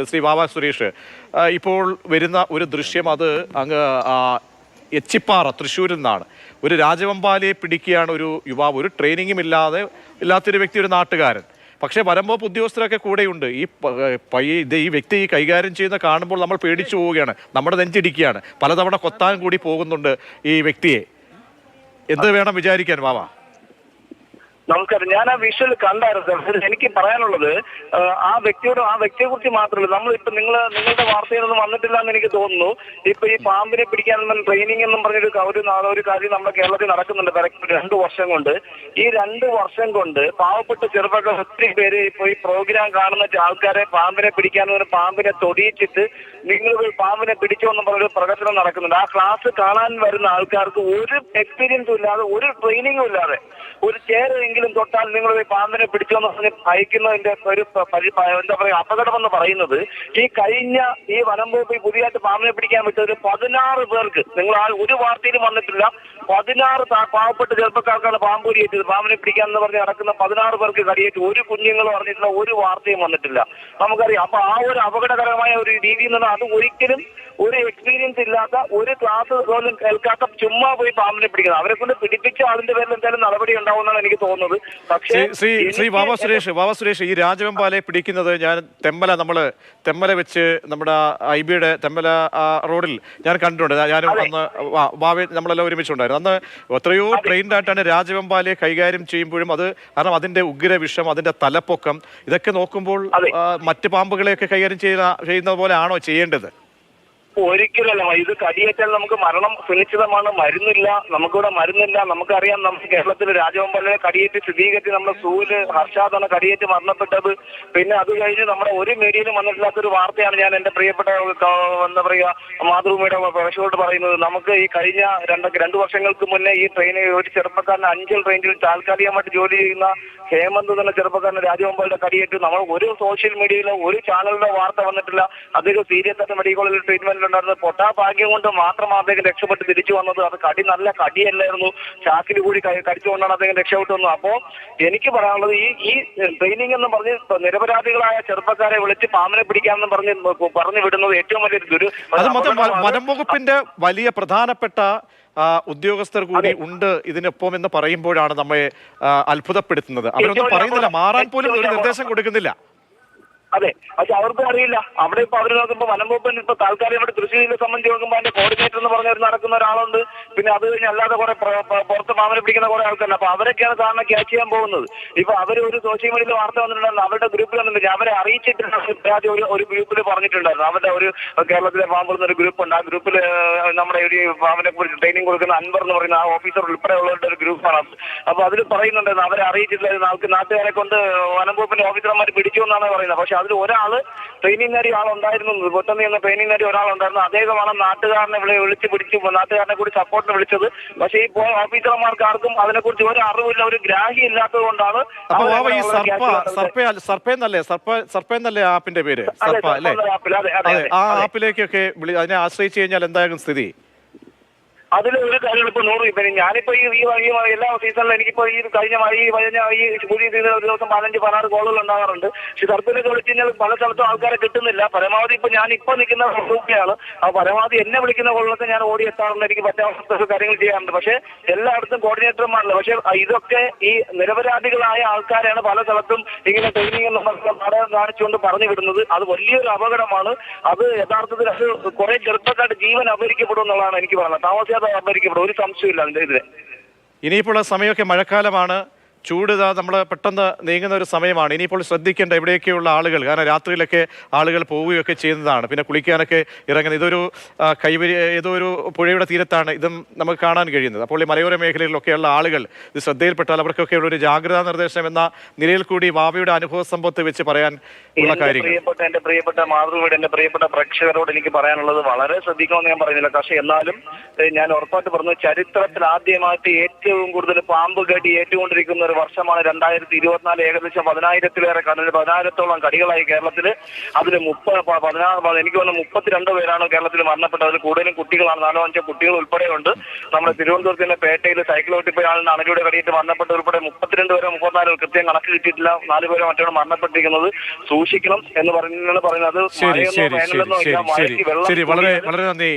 ശ്രീ വാവ സുരേഷ്, ഇപ്പോൾ വരുന്ന ഒരു ദൃശ്യം അത് അങ്ങ് എച്ചിപ്പാറ തൃശ്ശൂരിൽ നിന്നാണ്. ഒരു രാജവെമ്പാലയെ പിടിക്കുകയാണ് ഒരു യുവാവ്, ഒരു ട്രെയിനിങ്ങും ഇല്ലാത്തൊരു വ്യക്തി, ഒരു നാട്ടുകാരൻ. പക്ഷേ വനംവകുപ്പ് ഉദ്യോഗസ്ഥരൊക്കെ കൂടെയുണ്ട്. ഈ വ്യക്തി കൈകാര്യം ചെയ്യുന്ന കാണുമ്പോൾ നമ്മൾ പേടിച്ചു പോവുകയാണ്, നമ്മുടെ നെഞ്ചിടിക്കുകയാണ്. പലതവണ കൊത്താൻ കൂടി പോകുന്നുണ്ട് ഈ വ്യക്തിയെ. എന്ത് വേണം വിചാരിക്കാൻ വാവ? നമസ്കാരം. ഞാൻ ആ വിഷ്വൽ കണ്ടായിരുന്നു. എനിക്ക് പറയാനുള്ളത് ആ വ്യക്തിയെ കുറിച്ച് മാത്രമല്ല, നമ്മളിപ്പോ നിങ്ങളുടെ വാർത്തയിലൊന്നും വന്നിട്ടില്ല എന്ന് എനിക്ക് തോന്നുന്നു. ഇപ്പൊ ഈ പാമ്പിനെ പിടിക്കാനൊന്നും ട്രെയിനിങ് എന്നും പറഞ്ഞൊരു കാര്യം നമ്മുടെ കേരളത്തിൽ നടക്കുന്നുണ്ട് 2 വർഷം കൊണ്ട്. ഈ 2 വർഷം കൊണ്ട് പാവപ്പെട്ട ചെറുപ്പക്കാർ ഒത്തിരി പേര് ഇപ്പൊ ഈ പ്രോഗ്രാം കാണുന്ന ആൾക്കാരെ പാമ്പിനെ പിടിക്കാനും പാമ്പിനെ തൊടിയിച്ചിട്ട് നിങ്ങൾ പാമ്പിനെ പിടിച്ചോ എന്നും പറഞ്ഞൊരു പ്രകടനം നടക്കുന്നുണ്ട്. ആ ക്ലാസ് കാണാൻ വരുന്ന ആൾക്കാർക്ക് ഒരു എക്സ്പീരിയൻസും ഇല്ലാതെ, ഒരു ട്രെയിനിങ്ങും ഇല്ലാതെ, ഒരു ചേരെങ്കിലും തൊട്ടാൽ നിങ്ങൾ പാമ്പിനെ പിടിച്ചോന്ന് പറഞ്ഞ് അയക്കുന്നതിന്റെ ഒരു എന്താ പറയുക അപകടമെന്ന് പറയുന്നത്, ഈ വനം വകുപ്പ് പുതിയതായിട്ട് പാമ്പിനെ പിടിക്കാൻ വിട്ടത് 16 പേർക്ക്, നിങ്ങൾ ആ ഒരു വാർത്തയിലും വന്നിട്ടില്ല, 16 പാവപ്പെട്ട ചെറുപ്പക്കാർക്കാണ് പാമ്പ് കടിയേറ്റത്. പാമ്പിനെ പിടിക്കാന്ന് പറഞ്ഞ് നടക്കുന്ന 16 പേർക്ക് കടിയേറ്റ്. ഒരു കുഞ്ഞുങ്ങൾ പറഞ്ഞിട്ടുള്ള ഒരു വാർത്തയും വന്നിട്ടില്ല. നമുക്കറിയാം. അപ്പൊ ആ ഒരു അപകടകരമായ ഒരു രീതി എന്ന് പറഞ്ഞാൽ അത് ഒരിക്കലും ഒരു എക്സ്പീരിയൻസ് ഇല്ലാത്ത, ഒരു ക്ലാസ് പോലും കേൾക്കാത്ത ചുമ്മാ പോയി പാമ്പിനെ പിടിക്കുന്നത്. അവരെ കൊണ്ട് പിടിപ്പിച്ച ആളിന്റെ പേരിൽ എന്തായാലും നടപടി ഉണ്ടാവുമെന്നാണ് എനിക്ക് തോന്നുന്നത്. പക്ഷേ ശ്രീ വാവ സുരേഷ്, ഈ രാജവെമ്പാലയെ പിടിക്കുന്നത് ഞാൻ തെമ്മല വെച്ച് നമ്മുടെ ഐബിയുടെ തെമ്മല റോഡിൽ ഞാൻ കണ്ടിട്ടുണ്ട്. ഞാനും അന്ന് വാവ നമ്മളെല്ലാം ഒരുമിച്ചുണ്ടായിരുന്നു. അന്ന് എത്രയോ ട്രെയിൻഡ് ആയിട്ടാണ് രാജവെമ്പാലയെ കൈകാര്യം ചെയ്യുമ്പോഴും അത് കാരണം അതിന്റെ ഉഗ്രവിഷം, അതിന്റെ തലപ്പൊക്കം, ഇതൊക്കെ നോക്കുമ്പോൾ മറ്റ് പാമ്പുകളെയൊക്കെ കൈകാര്യം ചെയ്യുന്ന പോലെ ആണോ ചെയ്യേണ്ടത്? ഒരിക്കലല്ല. ഇത് കടിയേറ്റാൽ നമുക്ക് മരണം സുനിശ്ചിതമാണ്. നമുക്കിവിടെ മരുന്നില്ല. നമുക്കറിയാം, നമുക്ക് കേരളത്തിൽ രാജവെമ്പാലയെ കടിയേറ്റ് സ്ഥിരീകരിച്ച് നമ്മുടെ സൂല് ഹർഷാദാണ് കടിയേറ്റ് മരണപ്പെട്ടത്. പിന്നെ അത് കഴിഞ്ഞ് നമ്മുടെ ഒരു മീഡിയയിലും വന്നിട്ടില്ലാത്തൊരു വാർത്തയാണ് ഞാൻ എന്റെ പ്രിയപ്പെട്ട എന്താ പറയുക മാതൃഭൂമിയുടെ പ്രേക്ഷകരോട് പറയുന്നത്. നമുക്ക് ഈ കഴിഞ്ഞ 2 വർഷങ്ങൾക്ക് മുന്നേ ഈ ട്രെയിനിൽ ഒരു ചെറുപ്പക്കാരന് അഞ്ചൽ റേഞ്ചിൽ താൽക്കാലികമായിട്ട് ജോലി ചെയ്യുന്ന ഹേമന്ത് എന്ന ചെറുപ്പക്കാരന് രാജവെമ്പാലയുടെ കടിയേറ്റ്. നമ്മൾ ഒരു സോഷ്യൽ മീഡിയയിലോ ഒരു ചാനലിലോ വാർത്ത വന്നിട്ടില്ല. അദ്ദേഹം സീരിയസ് ആയിട്ട് മെഡിക്കൽ കോളേജിൽ ട്രീറ്റ്മെന്റ് ഉണ്ടായിരുന്നത്. ഭാഗ്യം കൊണ്ട് മാത്രം അദ്ദേഹം രക്ഷപ്പെട്ട് തിരിച്ചു വന്നത്. അത് നല്ല കടിയല്ലായിരുന്നു, ചാക്കിൽ കൂടി കടിച്ചുകൊണ്ടാണ് അദ്ദേഹം രക്ഷപ്പെട്ടു വന്നത്. അപ്പോ എനിക്ക് പറയാനുള്ളത്, ഈ ട്രെയിനിങ് എന്ന് പറഞ്ഞ് നിരപരാധികളായ ചെറുപ്പക്കാരെ വിളിച്ച് പാമ്പിനെ പിടിക്കാമെന്ന് പറഞ്ഞു വിടുന്നത് ഏറ്റവും വലിയൊരു വനം വകുപ്പിന്റെ വലിയ പ്രധാനപ്പെട്ട ഉദ്യോഗസ്ഥർ കൂടി ഉണ്ട് ഇതിനൊപ്പം എന്ന് പറയുമ്പോഴാണ് നമ്മെ അത്ഭുതപ്പെടുത്തുന്നത്. അവരൊന്നും പറയുന്നില്ല, മാറാൻ പോലും ഒരു നിർദ്ദേശം കൊടുക്കുന്നില്ല. അതെ, പക്ഷെ അവർക്കും അറിയില്ല. അവിടെ ഇപ്പൊ അവർ നോക്കുമ്പോൾ വനം വകുപ്പിന് ഇപ്പൊ താൽക്കാലികമായിട്ട് തൃശ്ശൂർ ജില്ലയെ സംബന്ധിച്ച് നോക്കുമ്പോൾ അതിന്റെ കോർഡിനേറ്റർ എന്ന് പറഞ്ഞ നടക്കുന്ന ഒരാളുണ്ട്. പിന്നെ അത് കഴിഞ്ഞ് അല്ലാതെ കുറെ പുറത്ത് പാമ്പിനെ പിടിക്കുന്ന കുറെ ആൾക്കാരുണ്ട്. അപ്പൊ അവരൊക്കെയാണ് സാറിനെ ക്യാച്ച് ചെയ്യാൻ പോകുന്നത്. ഇപ്പൊ അവർ ഒരു സോഷ്യൽ മീഡിയയിൽ വാർത്ത വന്നിട്ടുണ്ടായിരുന്നു, അവരുടെ ഗ്രൂപ്പിൽ വന്നിട്ടുണ്ട്. അവരെ അറിയിച്ചിട്ടുണ്ടായിരുന്നു, ഒരു ഗ്രൂപ്പിൽ പറഞ്ഞിട്ടുണ്ടായിരുന്നു. അവരുടെ ഒരു കേരളത്തിലെ പാമ്പ് ഒരു ഗ്രൂപ്പ് ഉണ്ട്. ആ ഗ്രൂപ്പിൽ നമ്മുടെ ഒരു പാമ്പിനെ കുറിച്ച് ട്രെയിനിങ് കൊടുക്കുന്ന അൻവർ എന്ന് പറയുന്ന ആ ഓഫീസർ ഉൾപ്പെടെയുള്ളവരുടെ ഒരു ഗ്രൂപ്പാണ്. അപ്പൊ അതിൽ പറയുന്നുണ്ടായിരുന്നു അവരെ അറിയിച്ചിട്ടില്ലായിരുന്നു, നാട്ടുകാരെ കൊണ്ട് വനം വകുപ്പിന്റെ ഓഫീസർമാർ പിടിച്ചു എന്നാണ് പറയുന്നത്. പക്ഷെ അതിൽ ഒരാള് ട്രെയിനിങ് നേടി ആളുണ്ടായിരുന്നു, പൊട്ടെന്ന് എന്ന ട്രെയിനിങ് നേടി ഒരാളുണ്ടായിരുന്നു. അദ്ദേഹമാണ് നാട്ടുകാരനെ വിളിച്ച് പിടിച്ചു, നാട്ടുകാരനെ കൂടി സപ്പോർട്ടിന് വിളിച്ചത്. പക്ഷേ ഈ ഓഫീസർമാർക്ക് ആർക്കും അതിനെക്കുറിച്ച് ഒരു അറിവില്ല, ഒരു ഗ്രാഹ്യം ഇല്ലാത്തത് കൊണ്ടാണ്. സർപ്പേന്നല്ലേ ആപ്പിന്റെ പേര്? ആ ആപ്പിലേക്കൊക്കെ അതിനെ ആശ്രയിച്ചു കഴിഞ്ഞാൽ എന്തായാലും സ്ഥിതി? അതിൽ ഒരു കാര്യം ഇപ്പൊ 100 ഇപ്പൊ ഞാനിപ്പോ ഈ എല്ലാ സീസണിലും എനിക്കിപ്പോ ഈ കഴിഞ്ഞ പുതിയ സീസൺ ഒരു ദിവസം 15-16 കോളുകൾ ഉണ്ടാകാറുണ്ട്. പക്ഷെ സർപ്പിലൊക്കെ വിളിച്ചു കഴിഞ്ഞാൽ പല സ്ഥലത്തും ആൾക്കാരെ കിട്ടുന്നില്ല. പരമാവധി ഇപ്പൊ ഞാൻ ഇപ്പൊ നിൽക്കുന്ന ഗ്രൂപ്പിലാണ്. ആ പരമാവധി എന്നെ വിളിക്കുന്ന കോളിലൊക്കെ ഞാൻ ഓടി എത്താറുണ്ട്, എനിക്ക് പറ്റാത്ത കാര്യങ്ങൾ ചെയ്യാറുണ്ട്. പക്ഷെ എല്ലായിടത്തും കോർഡിനേറ്റർമാരല്ല. പക്ഷെ ഇതൊക്കെ ഈ നിരപരാധികളായ ആൾക്കാരാണ് പല സ്ഥലത്തും ഇങ്ങനെ ട്രെയിനിങ് നാടകം കാണിച്ചുകൊണ്ട് പറഞ്ഞു വിടുന്നത്. അത് വലിയൊരു അപകടമാണ്. അത് യഥാർത്ഥത്തിൽ അത് കുറെ ചെറുപ്പക്കാരുടെ ജീവൻ അപഹരിക്കപ്പെടും എന്നുള്ളതാണ് എനിക്ക് പറയുന്നത്. താമസിയാതെ അപഹരിക്കപ്പെടും, ഒരു സംശയമില്ല അതിന്റെ ഇതിൽ. ഇനിയിപ്പോൾ സമയമൊക്കെ മഴക്കാലമാണ്, ചൂട് നമ്മൾ പെട്ടെന്ന് നീങ്ങുന്ന ഒരു സമയമാണ്. ഇനിയിപ്പോൾ ശ്രദ്ധിക്കേണ്ട എവിടെയൊക്കെയുള്ള ആളുകൾ, കാരണം രാത്രിയിലൊക്കെ ആളുകൾ പോവുകയൊക്കെ ചെയ്യുന്നതാണ്, പിന്നെ കുളിക്കാനൊക്കെ ഇറങ്ങുന്നത്. ഇതൊരു ഏതോ ഒരു പുഴയുടെ തീരത്താണ് ഇതും നമുക്ക് കാണാൻ കഴിയുന്നത്. അപ്പോൾ ഈ മലയോര മേഖലകളിലൊക്കെയുള്ള ആളുകൾ ഇത് ശ്രദ്ധയിൽപ്പെട്ടാൽ അവർക്കൊക്കെ ഉള്ള ഒരു ജാഗ്രതാ നിർദ്ദേശം എന്ന നിലയിൽ കൂടി വാവയുടെ അനുഭവ സമ്പത്ത് വെച്ച് പറയാൻ ഉള്ള കാര്യങ്ങൾ. എന്റെ പ്രിയപ്പെട്ട മാതൃഭൂമിയുടെ എന്റെ പ്രിയപ്പെട്ട പ്രേക്ഷകരോട് എനിക്ക് പറയാനുള്ളത്, വളരെ ശ്രദ്ധിക്കണമെന്ന് ഞാൻ പറയുന്നില്ല. പക്ഷെ എന്നാലും ഞാൻ ഉറപ്പായിട്ട് പറഞ്ഞു, ചരിത്രത്തിൽ ആദ്യമായിട്ട് ഏറ്റവും കൂടുതൽ പാമ്പ് കടി ഏറ്റുകൊണ്ടിരിക്കുന്ന ഒരു വർഷമാണ് 2024. ഏകദേശം 10,000-ത്തിലോളം കടികളായി കേരളത്തിൽ. അതിൽ എനിക്ക് തോന്നുന്നു 32 പേരാണ് കേരളത്തിൽ മരണപ്പെട്ടത്. അതിൽ കൂടുതലും കുട്ടികളാണ്, 4-5 കുട്ടികൾ ഉൾപ്പെടെയുണ്ട്. നമ്മുടെ തിരുവനന്തപുരത്തിന്റെ പേട്ടയിൽ സൈക്കിൾ ഓട്ടിപ്പോയ ആളിന് അണലിയുടെ കടിയിട്ട് മരണപ്പെട്ട ഉൾപ്പെടെ 32 പേരോ 34 കൃത്യം കണക്ക് കിട്ടിയിട്ടില്ല. 4 പേരോ മറ്റോ മരണപ്പെട്ടിരിക്കുന്നത്. സൂക്ഷിക്കണം എന്ന് പറയുന്നത്. ശരി വളരെ വളരെ നന്ദി